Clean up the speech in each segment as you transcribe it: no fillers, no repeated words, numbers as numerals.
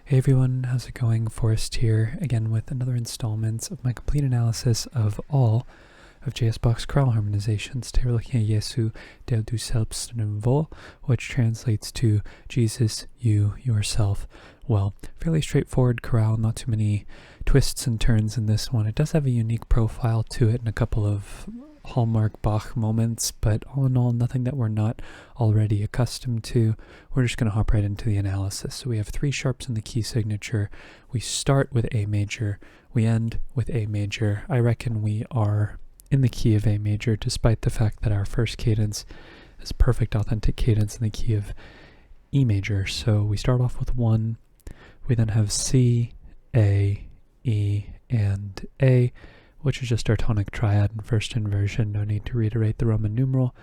Hey everyone, how's it going? Forrest here, again with another installment of my complete analysis of all of Bach's chorale harmonizations. Today we're looking at Jesu, selbsten, wohl, which translates to Jesus, you, yourself, well. Fairly straightforward chorale, not too many twists and turns in this one. It does have a unique profile to it and a couple of hallmark Bach moments, but all in all, nothing that we're not already accustomed to. We're just going to hop right into the analysis. So we have three sharps in the key signature. We start with A major. We end with A major. I reckon we are in the key of A major, despite the fact that our first cadence is perfect authentic cadence in the key of E major. So we start off with 1. We then have C, A, E, and A, which is just our tonic triad in first inversion. No need to reiterate the Roman numeral.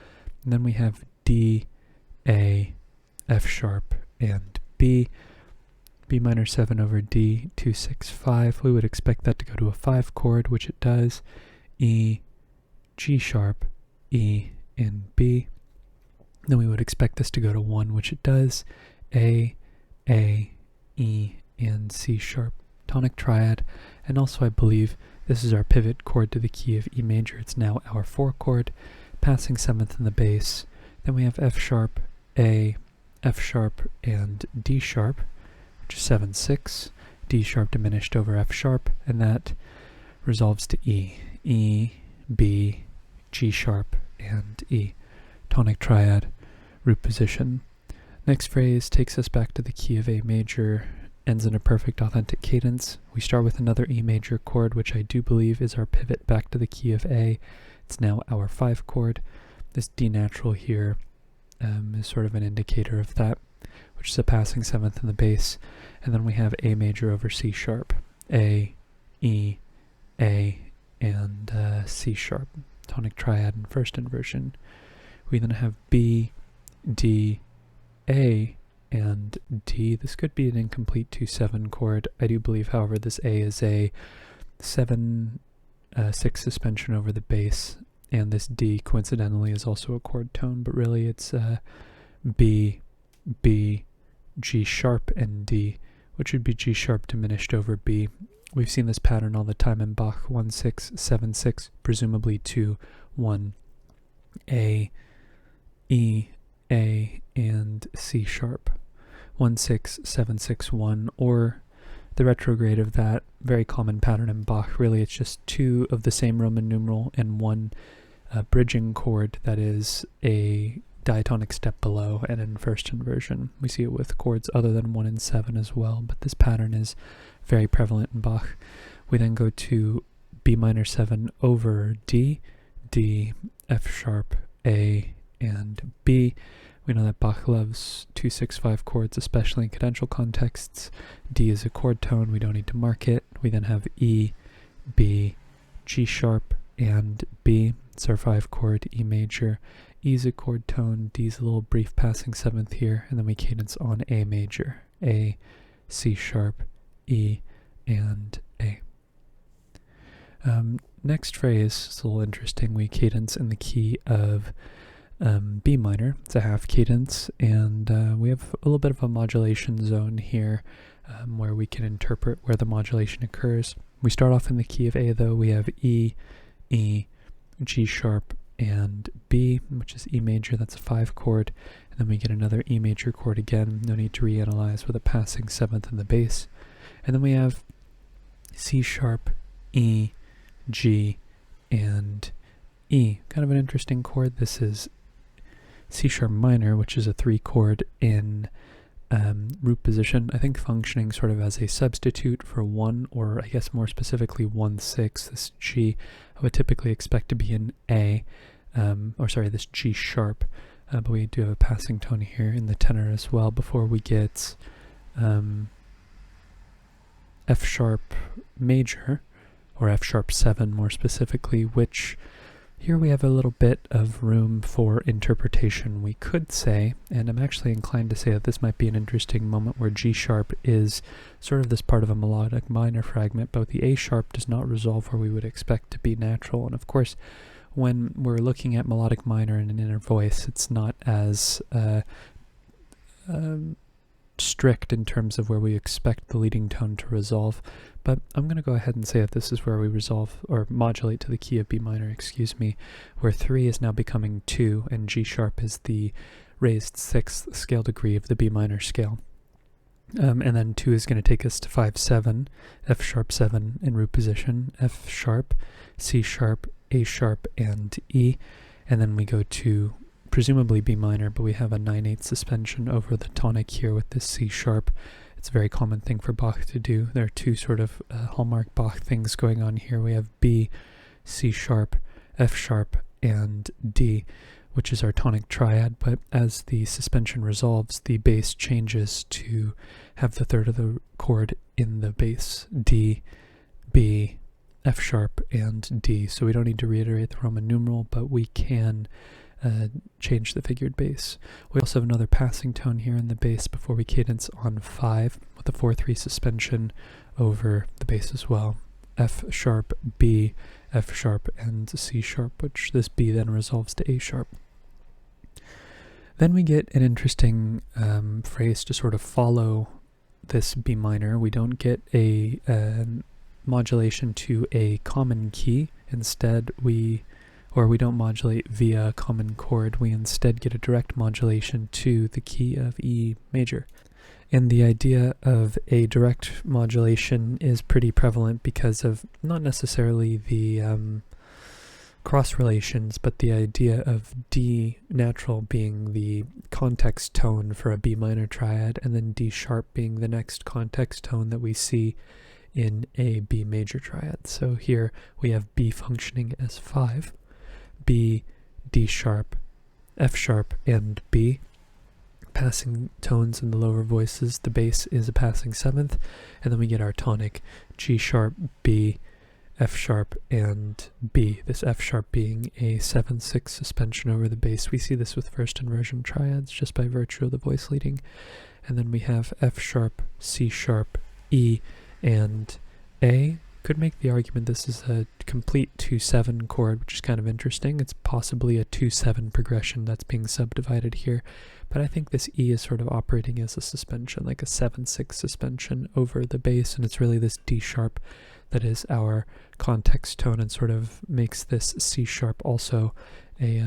And then we have D, A, F sharp, and B. B minor 7 over D, 2, 6, 5. We would expect that to go to a 5 chord, which it does. E, G sharp, E, and B. Then we would expect this to go to 1, which it does. A, E, and C sharp. Tonic triad. And also I believe this is our pivot chord to the key of E major. It's now our 4 chord, passing 7th in the bass. Then we have F sharp, A, F sharp, and D sharp, which is 7, 6. D sharp diminished over F sharp, and that resolves to E. E, B, G sharp, and E. Tonic triad, root position. Next phrase takes us back to the key of A major, ends in a perfect authentic cadence. We start with another E major chord, which I do believe is our pivot back to the key of A. It's now our 5 chord. This D natural here is sort of an indicator of that, which is a passing 7th in the bass. And then we have A major over C sharp. A, E, A, and C sharp. Tonic triad in first inversion. We then have B, D, A, and D. This could be an incomplete 2-7 chord. I do believe, however, this A is a 7-6 suspension over the bass, and this D coincidentally is also a chord tone, but really it's B, B, G sharp, and D, which would be G sharp diminished over B. We've seen this pattern all the time in Bach. 1, 6, 7, 6, presumably 2, 1, A, E, A, and C sharp. 1, 6, 7, 6, 1, or the retrograde of that, very common pattern in Bach. Really, it's just 2 of the same Roman numeral and 1 bridging chord that is a diatonic step below and in first inversion. We see it with chords other than 1 and 7 as well, but this pattern is very prevalent in Bach. We then go to B minor 7 over D, D, F sharp, A, and B. We know that Bach loves 2-6-5 chords, especially in cadential contexts. D is a chord tone, we don't need to mark it. We then have E, B, G sharp, and B. It's our 5 chord, E major. E is a chord tone, D is a little brief passing 7th here, and then we cadence on A major. A, C sharp, E, and A. Next phrase is a little interesting. We cadence in the key of B minor. It's a half cadence, and we have a little bit of a modulation zone here where we can interpret where the modulation occurs. We start off in the key of A, though. We have E, E, G sharp, and B, which is E major. That's a 5 chord, and then we get another E major chord again. No need to reanalyze, with a passing 7th in the bass. And then we have C sharp, E, G, and E. Kind of an interesting chord. This is C sharp minor, which is a 3 chord in root position, I think functioning sort of as a substitute for 1, or I guess more specifically 1-6. This G I would typically expect to be in A, this G sharp, but we do have a passing tone here in the tenor as well before we get F sharp major, or F sharp 7 more specifically, which here we have a little bit of room for interpretation. We could say, and I'm actually inclined to say that this might be an interesting moment where G sharp is sort of this part of a melodic minor fragment, but the A sharp does not resolve where we would expect to be natural. And of course, when we're looking at melodic minor in an inner voice, it's not as strict in terms of where we expect the leading tone to resolve, but I'm going to go ahead and say that this is where we resolve or modulate to the key of B minor, where 3 is now becoming 2 and G sharp is the raised 6th scale degree of the B minor scale. And then 2 is going to take us to 5-7, F sharp 7 in root position, F sharp, C sharp, A sharp, and E. And then we go to presumably B minor, but we have a 9/8 suspension over the tonic here with this C sharp. It's a very common thing for Bach to do. There are two sort of hallmark Bach things going on here. We have B, C sharp, F sharp, and D, which is our tonic triad, but as the suspension resolves, the bass changes to have the third of the chord in the bass, D, B, F sharp, and D. So we don't need to reiterate the Roman numeral, but we can change the figured bass. We also have another passing tone here in the bass before we cadence on 5 with a 4/3 suspension over the bass as well. F sharp, B, F sharp, and C sharp, which this B then resolves to A sharp. Then we get an interesting phrase to sort of follow this B minor. We don't get a modulation to a common key. Instead, we don't modulate via a common chord. We instead get a direct modulation to the key of E major. And the idea of a direct modulation is pretty prevalent because of not necessarily the cross relations, but the idea of D natural being the context tone for a B minor triad, and then D sharp being the next context tone that we see in a B major triad. So here we have B functioning as 5, B, D sharp, F sharp, and B. Passing tones in the lower voices. The bass is a passing 7th, and then we get our tonic G sharp, B, F sharp, and B. This F sharp being a 7/6 suspension over the bass. We see this with first inversion triads just by virtue of the voice leading. And then we have F sharp, C sharp, E, and A. Could make the argument this is a complete 2/7 chord, which is kind of interesting. It's possibly a 2/7 progression that's being subdivided here, but I think this E is sort of operating as a suspension, like a 7/6 suspension over the bass, and it's really this D sharp that is our context tone and sort of makes this C sharp also a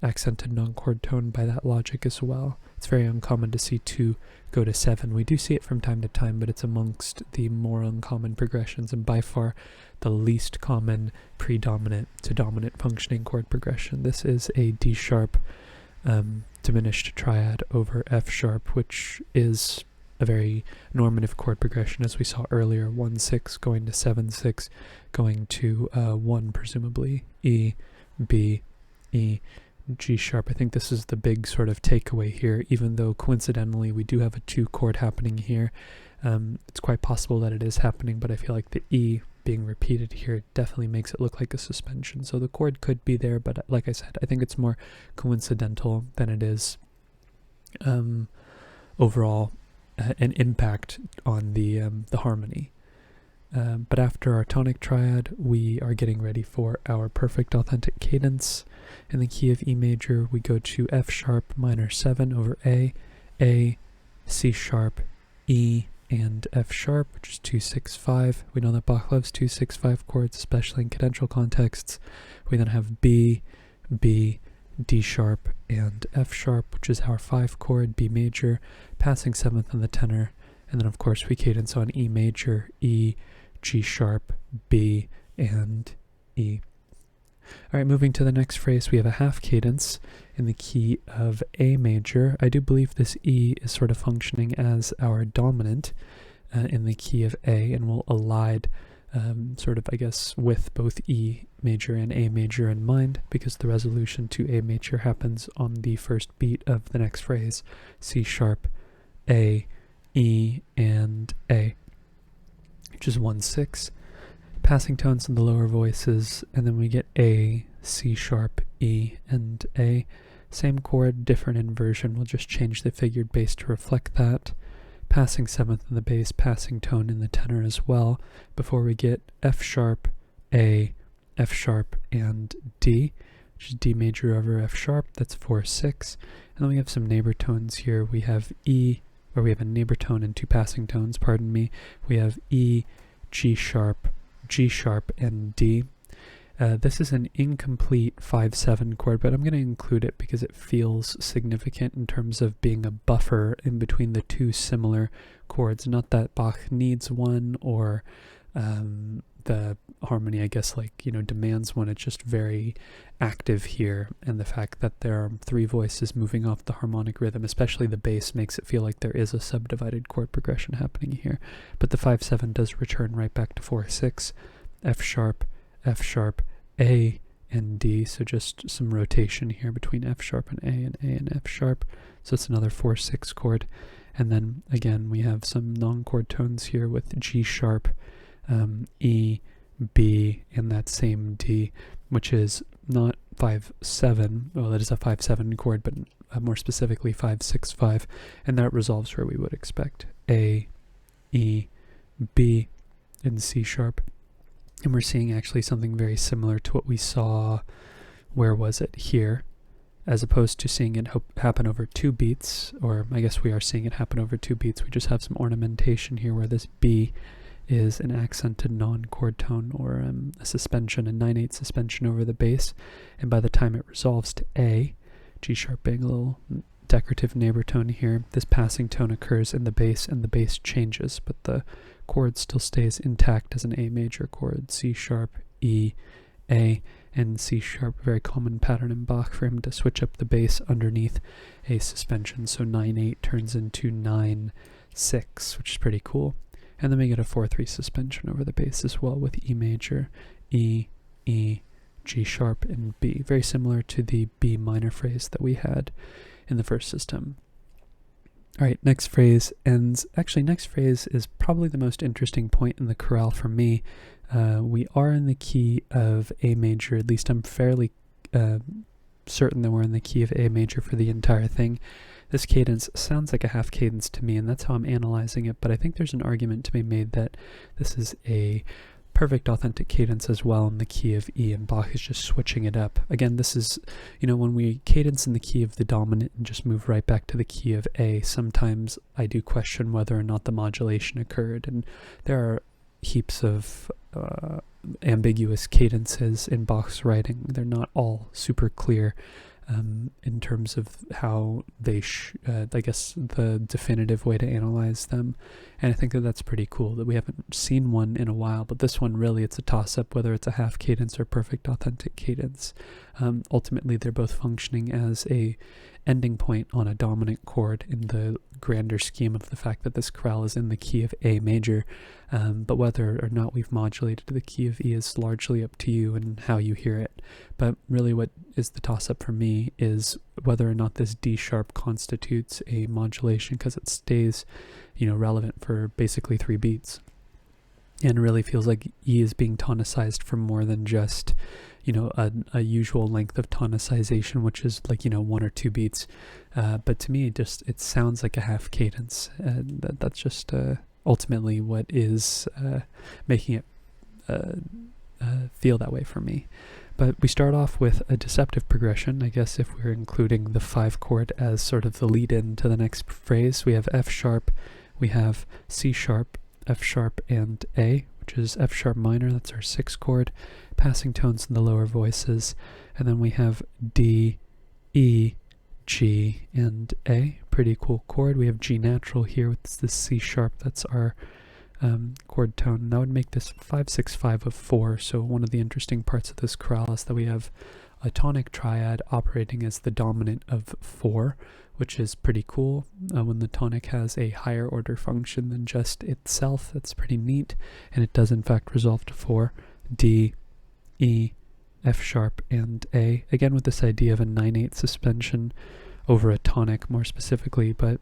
accented non-chord tone by that logic as well. It's very uncommon to see 2 go to 7. We do see it from time to time, but it's amongst the more uncommon progressions and by far the least common predominant to dominant functioning chord progression. This is a D sharp diminished triad over F sharp, which is a very normative chord progression, as we saw earlier, 1/6 going to 7/6 going to 1 presumably, E, B, E, G sharp. I think this is the big sort of takeaway here, even though coincidentally we do have a 2 chord happening here. It's quite possible that it is happening, but I feel like the E being repeated here definitely makes it look like a suspension. So the chord could be there, but like I said, I think it's more coincidental than it is overall an impact on the harmony. But after our tonic triad, we are getting ready for our perfect authentic cadence. In the key of E major, we go to F sharp minor 7 over A, C sharp, E, and F sharp, which is 2-6-5. We know that Bach loves 2-6-5 chords, especially in cadential contexts. We then have B, D sharp, and F sharp, which is our 5 chord, B major, passing 7th on the tenor. And then of course we cadence on E major, E, G sharp, B, and E. Alright, moving to the next phrase, we have a half cadence in the key of A major. I do believe this E is sort of functioning as our dominant in the key of A, and will elide sort of, I guess, with both E major and A major in mind, because the resolution to A major happens on the first beat of the next phrase, C sharp, A, E, and A, which is 1-6. Passing tones in the lower voices, and then we get A, C sharp, E, and A. Same chord, different inversion. We'll just change the figured bass to reflect that. Passing 7th in the bass, passing tone in the tenor as well, before we get F sharp, A, F sharp, and D, which is D major over F sharp. That's 4-6. And then we have some neighbor tones here. We have E, where we have a neighbor tone and two passing tones, pardon me. We have E, G sharp, and D. This is an incomplete 5-7 chord, but I'm going to include it because it feels significant in terms of being a buffer in between the two similar chords. Not that Bach needs one or the harmony, I guess, demands one. It's just very active here, and the fact that there are three voices moving off the harmonic rhythm, especially the bass, makes it feel like there is a subdivided chord progression happening here. But the 5-7 does return right back to 4-6, F sharp, A, and D. So just some rotation here between F sharp and A and F sharp. So it's another 4-6 chord. And then again, we have some non-chord tones here with G sharp, E, B, and that same D, which is not 5-7. Well, it is a 5-7 chord, but more specifically 5-6-5. And that resolves where we would expect A, E, B, and C sharp. And we're seeing actually something very similar to what we saw, where was it? Here, as opposed to seeing it happen over 2 beats, or I guess we are seeing it happen over 2 beats. We just have some ornamentation here where this B is an accented non-chord tone, or a suspension, a 9/8 suspension over the bass. And by the time it resolves to A, G sharp being a little decorative neighbor tone here, this passing tone occurs in the bass, and the bass changes, but the chord still stays intact as an A major chord. C sharp, E, A, and C sharp. Very common pattern in Bach for him to switch up the bass underneath a suspension. So 9/8 turns into 9/6, which is pretty cool. And then we get a 4/3 suspension over the bass as well with E major, E, G sharp, and B. Very similar to the B minor phrase that we had in the first system. All right, next phrase ends. Actually, next phrase is probably the most interesting point in the chorale for me. We are in the key of A major. At least I'm fairly certain that we're in the key of A major for the entire thing. This cadence sounds like a half cadence to me, and that's how I'm analyzing it, but I think there's an argument to be made that this is a perfect authentic cadence as well in the key of E, and Bach is just switching it up. Again, this is, when we cadence in the key of the dominant and just move right back to the key of A, sometimes I do question whether or not the modulation occurred, and there are heaps of ambiguous cadences in Bach's writing. They're not all super clear in terms of how they, I guess, the definitive way to analyze them. And I think that that's pretty cool that we haven't seen one in a while, but this one really, it's a toss-up whether it's a half cadence or perfect authentic cadence. Ultimately, they're both functioning as a ending point on a dominant chord in the grander scheme of the fact that this chorale is in the key of A major, but whether or not we've modulated to the key of E is largely up to you and how you hear it. But really what is the toss-up for me is whether or not this D sharp constitutes a modulation, because it stays, relevant for basically 3 beats. And it really feels like E is being tonicized for more than just a usual length of tonicization, which is 1 or 2 beats. But to me, it sounds like a half cadence. That's just ultimately what is making it feel that way for me. But we start off with a deceptive progression, I guess, if we're including the 5 chord as sort of the lead-in to the next phrase. We have F sharp, we have C sharp, F sharp, and A, which is F sharp minor, that's our 6th chord, passing tones in the lower voices, and then we have D, E, G, and A. Pretty cool chord. We have G natural here with this C sharp, that's our chord tone, and that would make this 5-6-5 of 4. So one of the interesting parts of this chorale is that we have a tonic triad operating as the dominant of 4, which is pretty cool. When the tonic has a higher order function than just itself, that's pretty neat, and it does in fact resolve to 4. D, E, F sharp, and A. Again with this idea of a 9/8 suspension over a tonic more specifically, but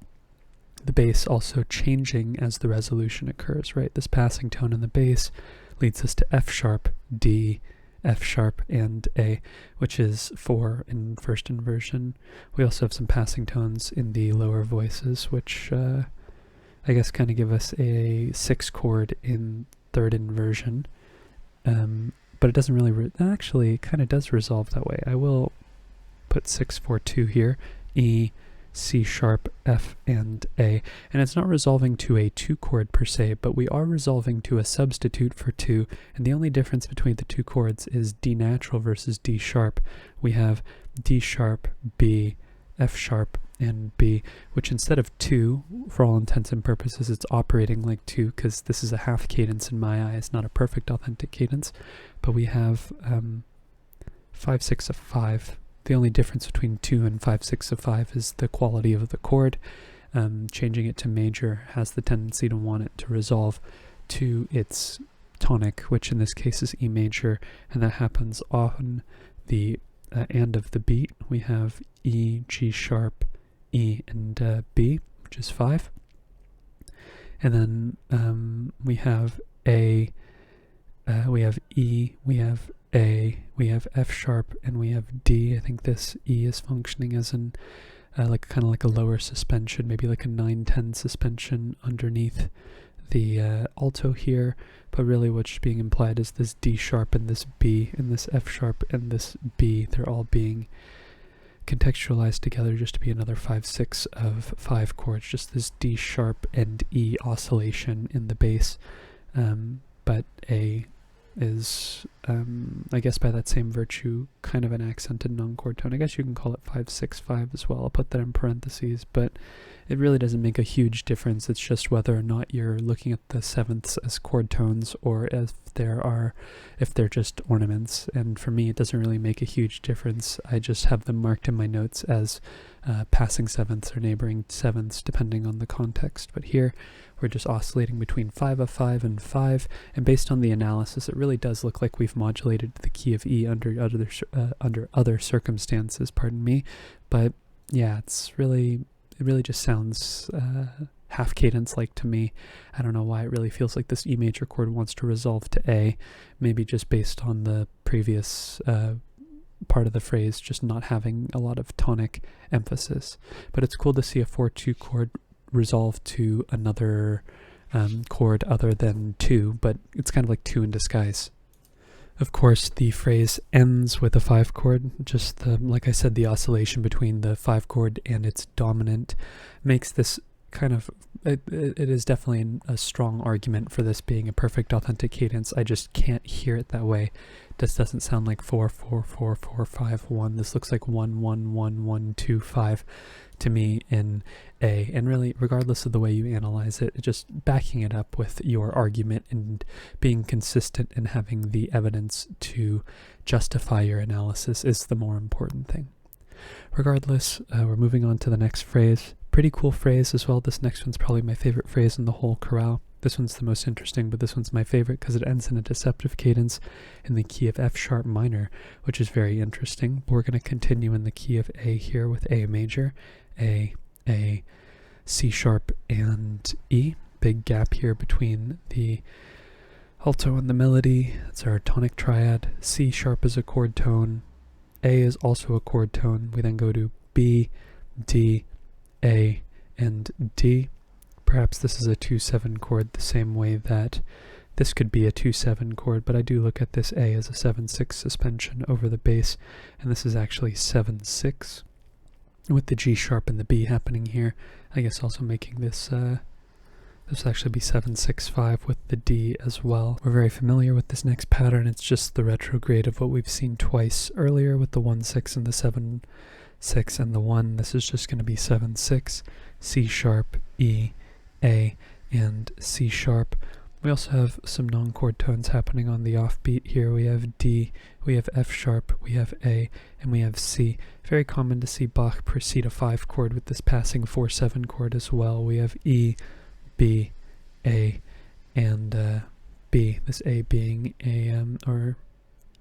the bass also changing as the resolution occurs, right? This passing tone in the bass leads us to F sharp, D, F sharp, and A, which is 4 in first inversion. We also have some passing tones in the lower voices, which I guess kind of give us a 6 chord in third inversion. But it doesn't really, actually it kind of does resolve that way. I will put 6-4-2 here. E, C sharp, F, and A. And it's not resolving to a 2 chord per se, but we are resolving to a substitute for 2, and the only difference between the two chords is D natural versus D sharp. We have D sharp, B, F sharp, and B, which instead of 2, for all intents and purposes, it's operating like 2, because this is a half cadence in my eye. It's not a perfect authentic cadence, but we have 5, 6 of 5. The only difference between 2 and 5, 6 of 5 is the quality of the chord. Changing it to major has the tendency to want it to resolve to its tonic, which in this case is E major, and that happens on the end of the beat. We have E, G sharp, E, and B, which is 5. And then we have A, we have E, we have A, we have F sharp, and we have D. I think this E is functioning as an like kind of like a lower suspension, maybe like a 9/10 suspension underneath the alto here, but really what's being implied is this D sharp and this B and this F sharp and this B. They're all being contextualized together just to be another 5, 6 of 5 chords, just this D sharp and E oscillation in the bass. But A is, I guess by that same virtue, kind of an accented non-chord tone. I guess you can call it 5, 6, 5 as well. I'll put that in parentheses, but it really doesn't make a huge difference. It's just whether or not you're looking at the sevenths as chord tones or if they're just ornaments. And for me, it doesn't really make a huge difference. I just have them marked in my notes as passing sevenths or neighboring sevenths, depending on the context. But here, we're just oscillating between 5 of 5 and 5, and based on the analysis, it really does look like we've modulated the key of E under other circumstances, pardon me. But yeah, it really just sounds half cadence like to me. I don't know why it really feels like this E major chord wants to resolve to A, maybe just based on the previous part of the phrase just not having a lot of tonic emphasis. But it's cool to see a 4/2 chord resolve to another chord other than 2, but it's kind of like 2 in disguise. Of course, the phrase ends with a 5 chord. Just like I said, the oscillation between the 5 chord and its dominant makes this kind of, it is definitely a strong argument for this being a perfect authentic cadence. I just can't hear it that way. This doesn't sound like 4, 4, 4, 4, 5, 1. This looks like 1, 1, 1, 1, 2, 5 to me in A. And really, regardless of the way you analyze it, just backing it up with your argument and being consistent and having the evidence to justify your analysis is the more important thing. Regardless, we're moving on to the next phrase. Pretty cool phrase as well. This next one's probably my favorite phrase in the whole chorale. This one's the most interesting, but this one's my favorite because it ends in a deceptive cadence in the key of F sharp minor, which is very interesting. We're going to continue in the key of A here with A major, A, C sharp, and E. Big gap here between the alto and the melody. It's our tonic triad. C sharp is a chord tone. A is also a chord tone. We then go to B, D, A, and D. Perhaps this is a 2/7 chord the same way that this could be a 2/7 chord, but I do look at this A as a 7/6 suspension over the bass, and this is actually 7/6 with the G sharp and the B happening here. I guess also making this this will actually be 7/6/5 with the D as well. We're very familiar with this next pattern. It's just the retrograde of what we've seen twice earlier with the 1/6 and the 7/6 and the 1. This is just going to be 7/6, C sharp, E, A, and C sharp. We also have some non-chord tones happening on the offbeat here. We have D, we have F sharp, we have A, and we have C. Very common to see Bach precede a 5 chord with this passing 4/7 chord as well. We have E, B, A, and B. This A being a, or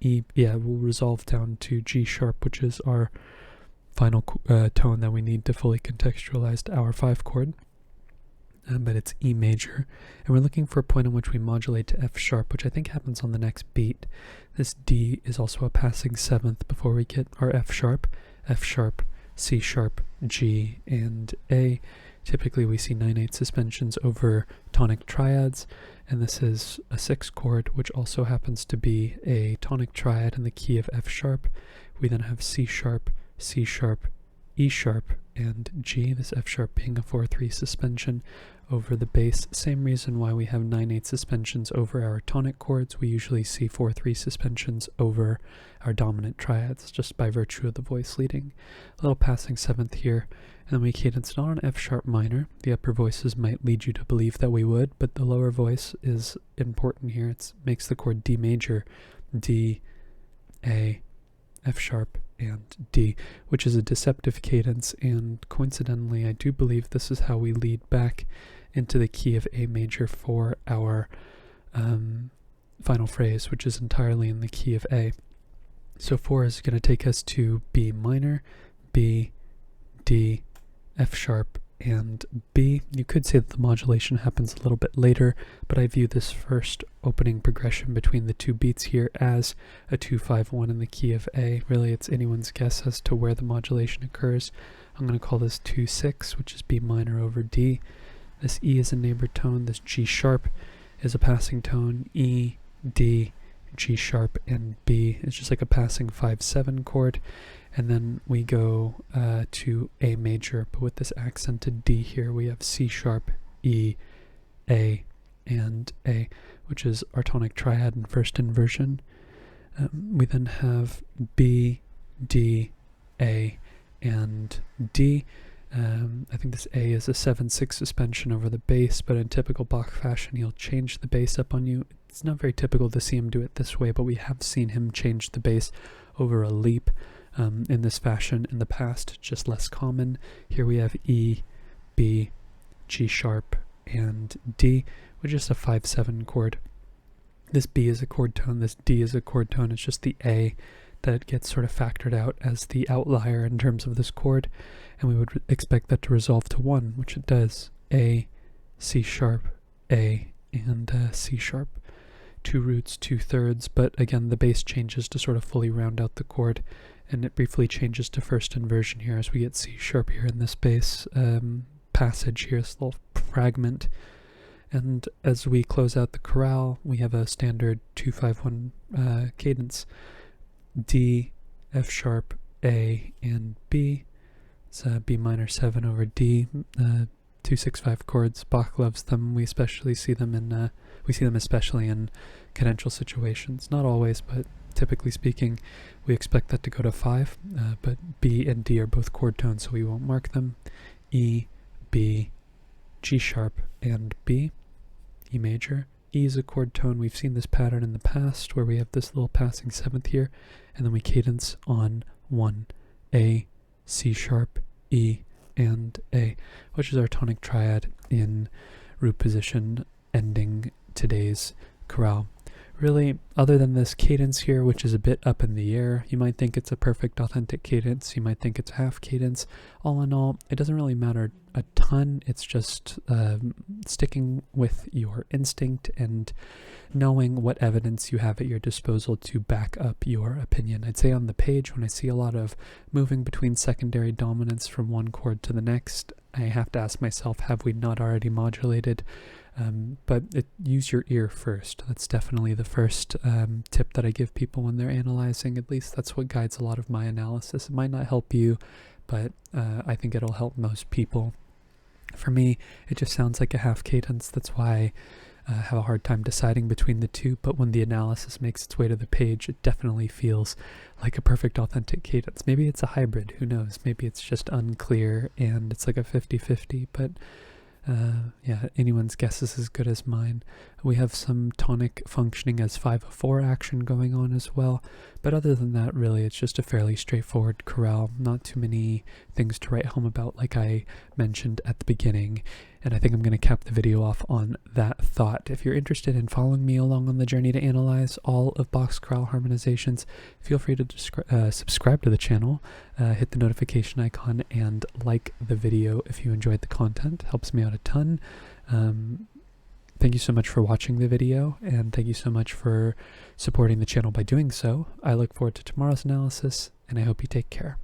E, yeah, will resolve down to G sharp, which is our final tone that we need to fully contextualize our 5 chord. But it's E major, and we're looking for a point on which we modulate to F sharp, which I think happens on the next beat. This D is also a passing 7th before we get our F sharp, C sharp, G, and A. Typically we see 9/8 suspensions over tonic triads, and this is a 6 chord, which also happens to be a tonic triad in the key of F sharp. We then have C sharp, E sharp, and G, this F sharp being a 4-3 suspension over the bass. Same reason why we have 9/8 suspensions over our tonic chords. We usually see 4-3 suspensions over our dominant triads, just by virtue of the voice leading. A little passing 7th here, and then we cadence not on F sharp minor. The upper voices might lead you to believe that we would, but the lower voice is important here. It makes the chord D major, D, A, F sharp, and D, which is a deceptive cadence, and coincidentally I do believe this is how we lead back into the key of A major for our final phrase, which is entirely in the key of A. So 4 is going to take us to B minor, B, D, F sharp, and B. You could say that the modulation happens a little bit later, but I view this first opening progression between the two beats here as a 2-5-1 in the key of A. Really, it's anyone's guess as to where the modulation occurs. I'm going to call this 2-6, which is B minor over D. This E is a neighbor tone. This G sharp is a passing tone. E, D, G sharp, and B is just like a passing 5-7 chord. And then we go to A major, but with this accented D here, we have C sharp, E, A, and A, which is our tonic triad in first inversion. We then have B, D, A, and D. I think this A is a 7-6 suspension over the bass, but in typical Bach fashion, he'll change the bass up on you. It's not very typical to see him do it this way, but we have seen him change the bass over a leap in this fashion in the past, just less common. Here we have E, B, G sharp, and D, which is a 5-7 chord. This B is a chord tone, this D is a chord tone. It's just the A that gets sort of factored out as the outlier in terms of this chord, and we would expect that to resolve to 1, which it does. A, C sharp, A, and C sharp. 2 roots, 2/3, but again the bass changes to sort of fully round out the chord, and it briefly changes to first inversion here as we get C sharp here in this bass passage here, this little fragment. And as we close out the chorale, we have a standard 2-5-1 cadence. D, F sharp, A, and B. It's B minor 7 over D. 2-6-5 chords. Bach loves them. We especially see them in especially in cadential situations. Not always, but typically speaking, we expect that to go to 5. But B and D are both chord tones, so we won't mark them. E, B, G sharp, and B. E major. E is a chord tone. We've seen this pattern in the past where we have this little passing 7th here, and then we cadence on 1. A, C sharp, E, and A, which is our tonic triad in root position, ending today's chorale. Really, other than this cadence here, which is a bit up in the air, you might think it's a perfect authentic cadence, you might think it's a half cadence. All in all, it doesn't really matter a ton. It's just sticking with your instinct and knowing what evidence you have at your disposal to back up your opinion. I'd say on the page, when I see a lot of moving between secondary dominants from one chord to the next, I have to ask myself, have we not already modulated? But use your ear first. That's definitely the first tip that I give people when they're analyzing. At least that's what guides a lot of my analysis. It might not help you, but I think it'll help most people. For me, it just sounds like a half cadence. That's why I have a hard time deciding between the two, but when the analysis makes its way to the page, it definitely feels like a perfect authentic cadence. Maybe it's a hybrid, who knows? Maybe it's just unclear and it's like a 50-50, but yeah, anyone's guess is as good as mine. We have some tonic functioning as 5/4 action going on as well, but other than that, really, it's just a fairly straightforward chorale. Not too many things to write home about, like I mentioned at the beginning, and I think I'm going to cap the video off on that thought. If you're interested in following me along on the journey to analyze all of Bach's chorale harmonizations, feel free to subscribe to the channel, hit the notification icon, and like the video if you enjoyed the content. Helps me out a ton. Thank you so much for watching the video, and thank you so much for supporting the channel by doing so. I look forward to tomorrow's analysis, and I hope you take care.